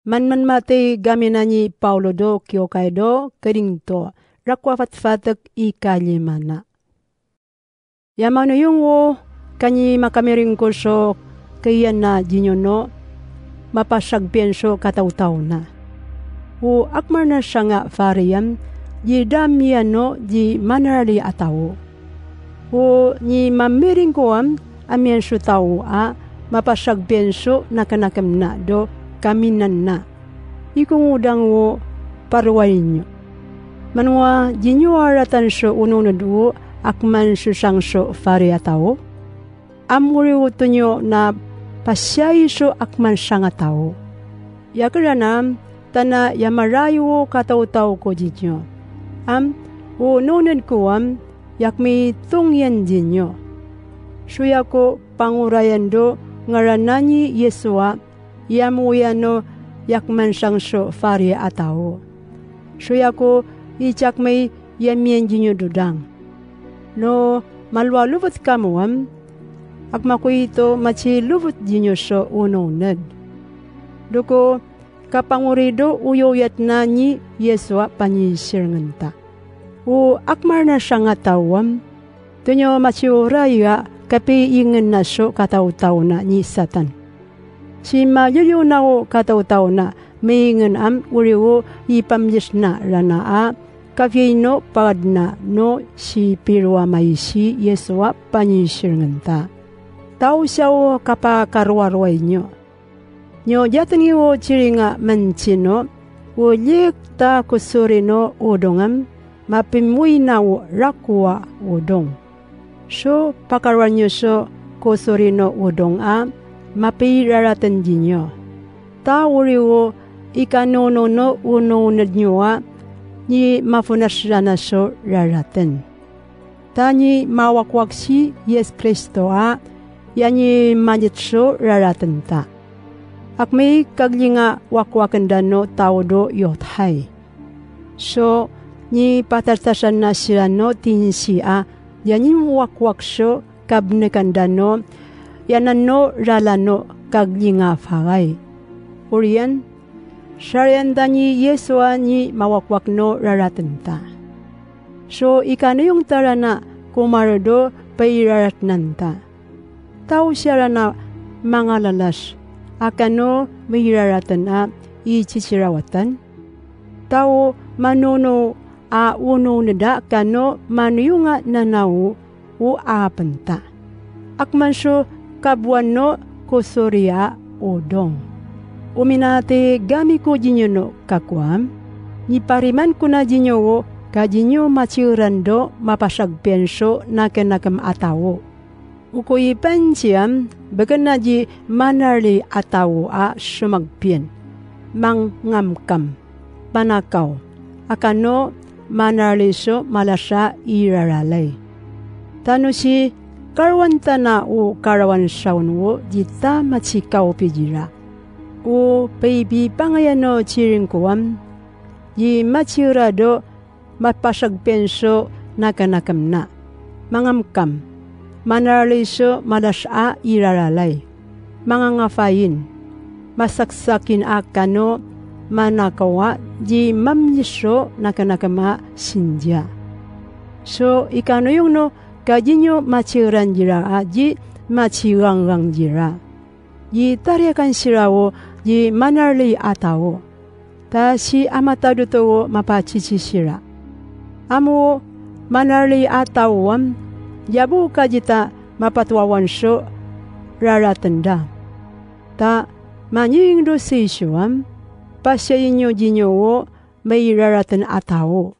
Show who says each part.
Speaker 1: Man mati gaminanyi Paulo do kyo kaido keringto rakwa fatfatek ikalimana. Yamano yung kanyi makamiring ko so kaya na jinyono mapasagpienso kataw-taw na. Akmar na siya nga fariyam di damiano di manarali atawo. Ni mamiring ko amienso tao mapasagpienso nakanakam na do kaminan na. Ikong udang parwain nyo. Manwa jinyo aratan so ununod akman susang so fariya tao. Amuri uto nyo na pasyayi so akman sanga tao. Yakaranam tana yamarayo kataw-taw ko jinyo. Ununod ko yakmi tungyan jinyo. Suya ko pangurayan do ngarananyi Yesua yamuyano yakman sang so fariya atawo. Suya ko ichak may yamien jinyo dudang. No malwalubot kamuam akmako ito machilubot jinyo so ununod. Duko kapangurido uyoyat na ni Yesua panyisirnganta. Akmar na siya nga tawam tunyo machiuraya kapi ingin na so kataw-taw na ni Satan. Si mayuyo na kataw-taw na may ingin uriwo ipamyes na ranaa kafino pagad na no si pirwa may si Yesua panyisirnganta. Tao siya kapakarwarway nyo. Nyo jatan iyo chiringa manchino ulik ta kusurino udongam mapimuy na rakwa udong. So pakarwan nyo so kusurino udong mapiraratan jinyo. Ta uriwo ikanono ununod nyo ni mafunasya so raratan. Ta ni mawakwak si Yes Kristo yani majit so raratan ta. Akmay kaglinga wakwakanda no tao do yothay. So ni patartasan na sila no tinsi yanin wakwak so kabnekanda no yanan no ralano kaglinga fagay. Uriyan, syarianda ni Yesua ni mawakwak no raratanta. So ikano yung tara na kumarado pairaratnanta. Tao siya na mga lalas. Akano mayiraratan ichichirawatan. Tao manuno uno nada kano manuyunga nanaw apanta. Akmanso kabuano kusurya udong. Uminate gami ko jinyo no kakwam. Ni pariman ko na jinyo kajinyo machirando mapasagpenso na kenakam atawo. Ukoy pansiyam bagan na di manarli atawo sumagpien. Mangamkam, panakaw, akano manarli so malasya iraralay. Tano si karwanta na karawan saun di ta machikaw pijira. Paybi pangayano chiring kuwam, di machirado mapasagpenso nakanakam na. Mangamkam. Manarliso malasya iraralay. Mga ngafayin. Masaksakin akano manakawa di mamniso nakanakama sindya. So ikano yung no kajinyo machiran jira di machirangang jira. Di tariakan sirawo di manarli atawo. Ta si amatado to mapachichi sira. Amo manarli atawam yabu kajita mapatwawan so raratanda. Ta manying do sisyoam pasyayin nyo jinyo may raratan atawo.